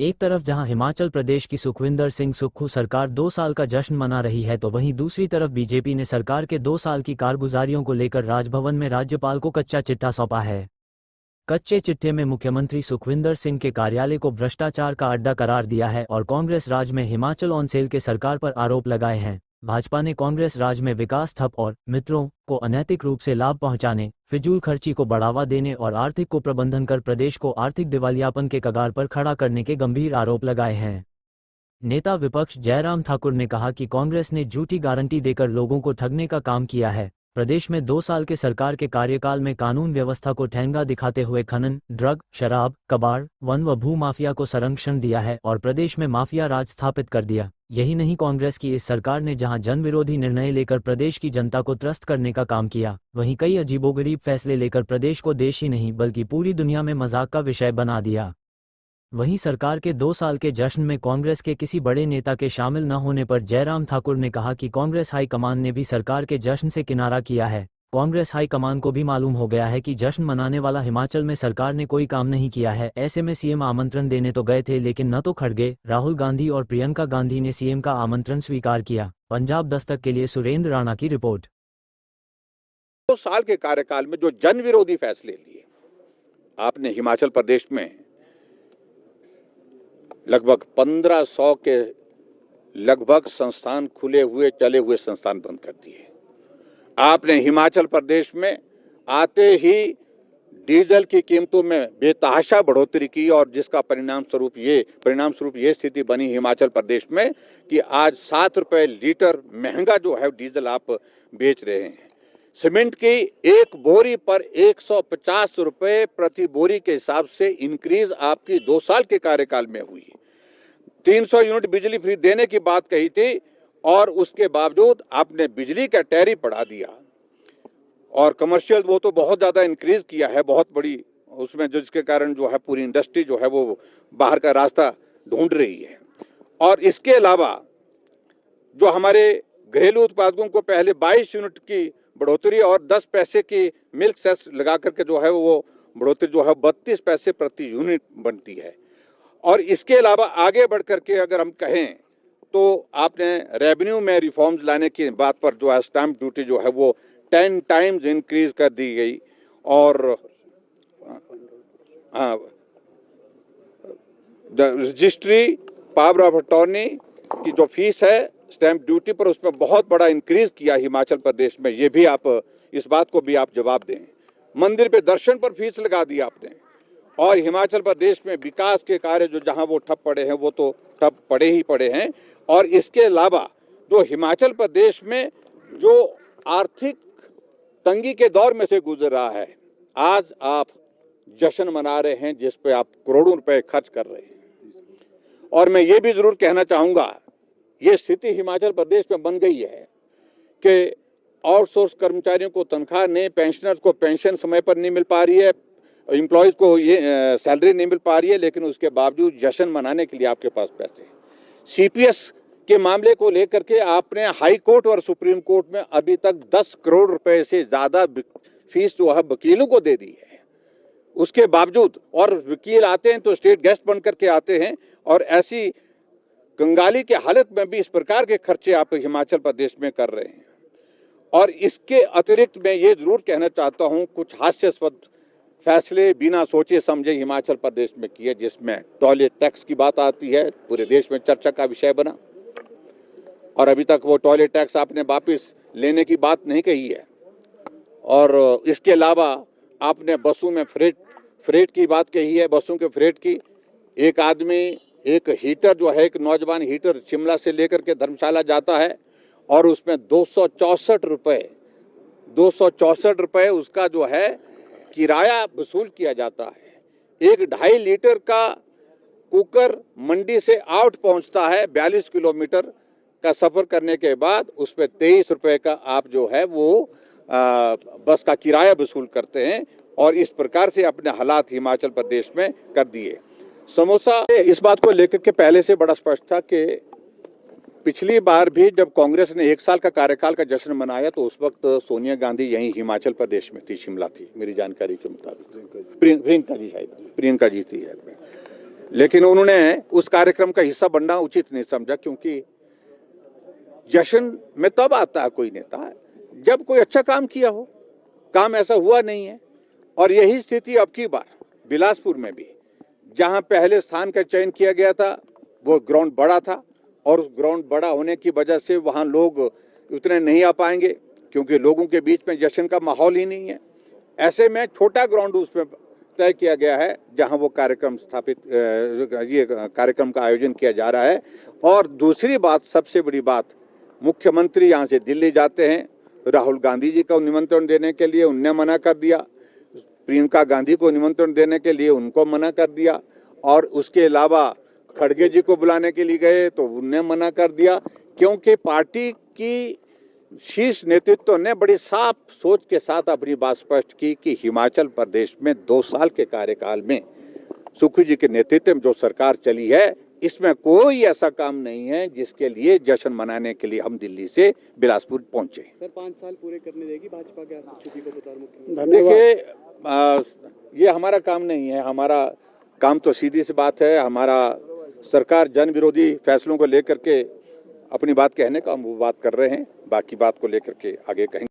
एक तरफ जहां हिमाचल प्रदेश की सुखविंदर सिंह सुक्खू सरकार 2 साल का जश्न मना रही है तो वहीं दूसरी तरफ बीजेपी ने सरकार के 2 साल की कारगुजारियों को लेकर राजभवन में राज्यपाल को कच्चा चिट्ठा सौंपा है। कच्चे चिट्ठे में मुख्यमंत्री सुखविंदर सिंह के कार्यालय को भ्रष्टाचार का अड्डा करार दिया है और कांग्रेस राज में हिमाचल ऑन सेल के सरकार पर आरोप लगाए हैं। भाजपा ने कांग्रेस राज में विकास ठप और मित्रों को अनैतिक रूप से लाभ पहुंचाने, फिजूल खर्ची को बढ़ावा देने और आर्थिक कुप्रबंधन कर प्रदेश को आर्थिक दिवालियापन के कगार पर खड़ा करने के गंभीर आरोप लगाए हैं। नेता विपक्ष जयराम ठाकुर ने कहा कि कांग्रेस ने झूठी गारंटी देकर लोगों को ठगने का काम किया है। प्रदेश में 2 साल के सरकार के कार्यकाल में कानून व्यवस्था को ठेंगा दिखाते हुए खनन, ड्रग, शराब, कबाड़, वन व भू माफिया को संरक्षण दिया है और प्रदेश में माफिया राज स्थापित कर दिया। यही नहीं, कांग्रेस की इस सरकार ने जहां जन विरोधी निर्णय लेकर प्रदेश की जनता को त्रस्त करने का काम किया, वहीं कई अजीबोगरीब फैसले लेकर प्रदेश को देश ही नहीं बल्कि पूरी दुनिया में मजाक का विषय बना दिया। वहीं सरकार के 2 साल के जश्न में कांग्रेस के किसी बड़े नेता के शामिल न होने पर जयराम ठाकुर ने कहा कि कांग्रेस हाईकमान ने भी सरकार के जश्न से किनारा किया है। कांग्रेस हाईकमान को भी मालूम हो गया है कि जश्न मनाने वाला हिमाचल में सरकार ने कोई काम नहीं किया है। ऐसे में सीएम आमंत्रण देने तो गए थे लेकिन न तो खड़गे, राहुल गांधी और प्रियंका गांधी ने सीएम का आमंत्रण स्वीकार किया। पंजाब दस्तक के लिए सुरेंद्र राणा की रिपोर्ट। 2 साल के कार्यकाल में जो जन विरोधी फैसले लिए आपने, हिमाचल प्रदेश में लगभग 1500 के लगभग संस्थान खुले हुए चले हुए संस्थान बंद कर दिए। आपने हिमाचल प्रदेश में आते ही डीजल की कीमतों में बेतहाशा बढ़ोतरी की और जिसका परिणाम स्वरूप ये स्थिति बनी हिमाचल प्रदेश में कि आज 7 रुपए लीटर महंगा जो है डीजल आप बेच रहे हैं। सीमेंट की एक बोरी पर 150 रुपए प्रति बोरी के हिसाब से इंक्रीज आपकी 2 साल के कार्यकाल में हुई। 300 यूनिट बिजली फ्री देने की बात कही थी और उसके बावजूद आपने बिजली का टैरिफ बढ़ा दिया और कमर्शियल वो तो बहुत ज़्यादा इंक्रीज किया है, बहुत बड़ी उसमें, जिसके कारण जो है पूरी इंडस्ट्री जो है वो बाहर का रास्ता ढूंढ रही है। और इसके अलावा जो हमारे घरेलू उत्पादकों को पहले 22 यूनिट की बढ़ोतरी और 10 पैसे की मिल्क सेस लगा करके जो है वो बढ़ोतरी जो है 32 पैसे प्रति यूनिट बनती है। और इसके अलावा आगे बढ़ करके अगर हम कहें तो आपने रेवेन्यू में रिफॉर्म्स लाने की बात पर जो है स्टैंप ड्यूटी जो है वो 10 टाइम्स इंक्रीज कर दी गई और रजिस्ट्री पावर ऑफ अटॉर्नी की जो फीस है स्टैंप ड्यूटी पर, उसमें बहुत बड़ा इंक्रीज किया हिमाचल प्रदेश में। ये भी आप इस बात को भी आप जवाब दें। मंदिर पे दर्शन पर फीस लगा दी आपने और हिमाचल प्रदेश में विकास के कार्य जो जहां वो ठप पड़े हैं वो तो ठप पड़े ही पड़े हैं। और इसके अलावा जो हिमाचल प्रदेश में जो आर्थिक तंगी के दौर में से गुजर रहा है, आज आप जश्न मना रहे हैं जिस पे आप करोड़ों रुपए खर्च कर रहे हैं। और मैं ये भी जरूर कहना चाहूंगा, ये स्थिति हिमाचल प्रदेश में बन गई है कि आउटसोर्स कर्मचारियों को तनख्वाह नहीं, पेंशनर्स को पेंशन समय पर नहीं मिल पा रही है, एम्प्लॉयज को ये सैलरी नहीं मिल पा रही है, लेकिन उसके बावजूद जश्न मनाने के लिए आपके पास पैसे। सीपीएस के मामले को लेकर के आपने हाई कोर्ट और सुप्रीम कोर्ट में अभी तक 10 करोड़ रुपए से ज्यादा फीस जो है वकीलों को दे दी है। उसके बावजूद, और वकील आते हैं तो स्टेट गेस्ट बन करके आते हैं, और ऐसी कंगाली की हालत में भी इस प्रकार के खर्चे आप हिमाचल प्रदेश में कर रहे हैं। और इसके अतिरिक्त मैं ये जरूर कहना चाहता हूं, कुछ हास्यास्पद फैसले बिना सोचे समझे हिमाचल प्रदेश में किए, जिसमें टॉयलेट टैक्स की बात आती है, पूरे देश में चर्चा का विषय बना और अभी तक वो टॉयलेट टैक्स आपने वापस लेने की बात नहीं कही है। और इसके अलावा आपने बसों में फ्रेट की बात कही है, बसों के फ्रेट की। एक आदमी, एक हीटर जो है, एक नौजवान हीटर शिमला से लेकर के धर्मशाला जाता है और उसमें 264 रुपए उसका जो है किराया वसूल किया जाता है। एक 2.5 लीटर का कुकर मंडी से आउट पहुंचता है, 42 किलोमीटर का सफर करने के बाद उस पर 23 रुपए का आप जो है वो बस का किराया वसूल करते हैं। और इस प्रकार से अपने हालात हिमाचल प्रदेश में कर दिए। समोसा, इस बात को लेकर के पहले से बड़ा स्पष्ट था कि पिछली बार भी जब कांग्रेस ने 1 साल का कार्यकाल का जश्न मनाया तो उस वक्त सोनिया गांधी यहीं हिमाचल प्रदेश में थी, शिमला थी, मेरी जानकारी के मुताबिक। प्रियंका जी थी। लेकिन उन्होंने उस कार्यक्रम का हिस्सा बनना उचित नहीं समझा, क्योंकि जश्न में तब आता है कोई नेता जब कोई अच्छा काम किया हो। काम ऐसा हुआ नहीं है, और यही स्थिति अब की बार बिलासपुर में भी, जहां पहले स्थान का चयन किया गया था वो ग्राउंड बड़ा था, और उस ग्राउंड बड़ा होने की वजह से वहां लोग उतने नहीं आ पाएंगे, क्योंकि लोगों के बीच में जश्न का माहौल ही नहीं है। ऐसे में छोटा ग्राउंड उसमें तय किया गया है जहां वो कार्यक्रम ये कार्यक्रम का आयोजन किया जा रहा है। और दूसरी बात, सबसे बड़ी बात, मुख्यमंत्री यहाँ से दिल्ली जाते हैं, राहुल गांधी जी को निमंत्रण देने के लिए उनने मना कर दिया, प्रियंका गांधी को निमंत्रण देने के लिए उनको मना कर दिया, और उसके अलावा खड़गे जी को बुलाने के लिए गए तो उनने मना कर दिया, क्योंकि पार्टी की शीर्ष नेतृत्व ने बड़ी साफ सोच के साथ अपनी बात स्पष्ट की कि हिमाचल प्रदेश में 2 साल के कार्यकाल में सुखू जी के नेतृत्व में जो सरकार चली है, इसमें कोई ऐसा काम नहीं है जिसके लिए जश्न मनाने के लिए हम दिल्ली से बिलासपुर पहुंचे। सर 5 साल पूरे करने देगी भाजपा क्या सुखू जी को बतौर मुख्यमंत्री? देखिए, ये हमारा काम नहीं है। हमारा काम तो सीधी सी बात है, हमारा सरकार जन विरोधी फैसलों को लेकर के अपनी बात कहने का हम वो बात कर रहे हैं, बाकी बात को लेकर के आगे कहेंगे।